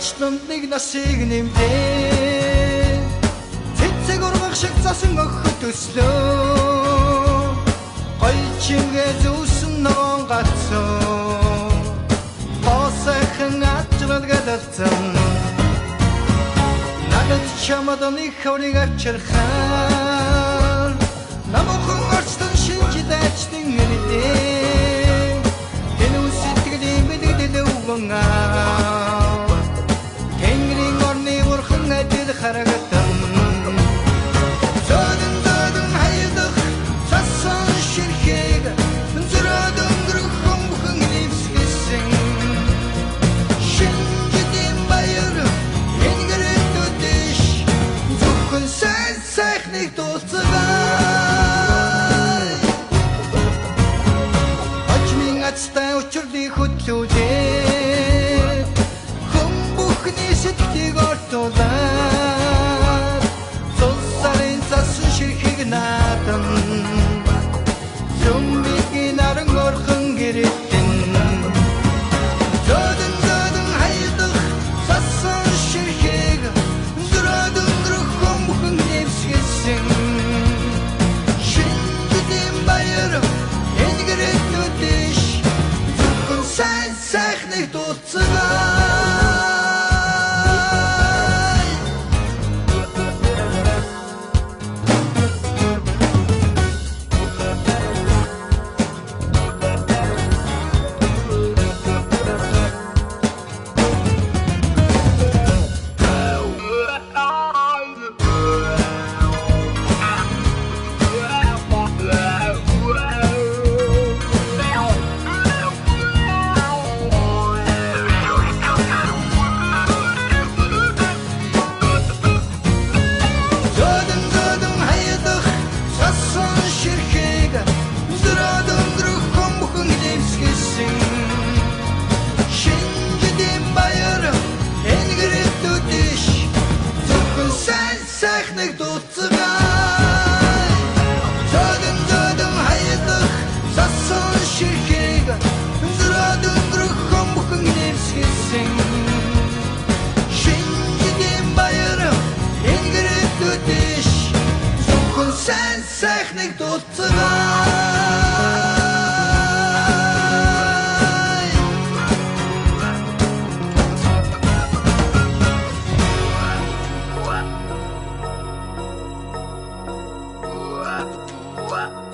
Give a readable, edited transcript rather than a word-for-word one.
Орчлоныг насыг нэмдээ цэцэг ургах шиг засан өгөх төслөө гоё чимгээ зүүсэн ногоон гацсан босайхан ажрал гадалцсан надад чамадан их хаврыг авчирхаар намхан орчлон шинжидачтын нэрдээ энэ сэтгэлийн мэдээлэл өгвангаа харагатан зөдөн хайдах цасан ширхэг зөрөөдөн гөрхөн бүхэн ливсгэсэн шинжидийн баяр энгэрэтүүдиш зөвхөн сайхныг дуулцгаа очмин ацтай учрдыг хөтлүүдээ хүн бүхний сэтгэлийг ортуулаа 나던 좀비기 나른 걸흥 기리든 저든 하이득 사선 실해가 들어든 그렇고 무슨 입시겠생 신기된 바여로 애니그레 뚜디시 조금 살싹내 도츠가 сайхныг дууцгаа зөдөн хайдах сасан ширхэг зөрөөдөн гөрхөн бүхэн нэрсгэсэн шинжидийн баяр энгэрэтүүдиш зөвхөн сайхныг дууцгаа What?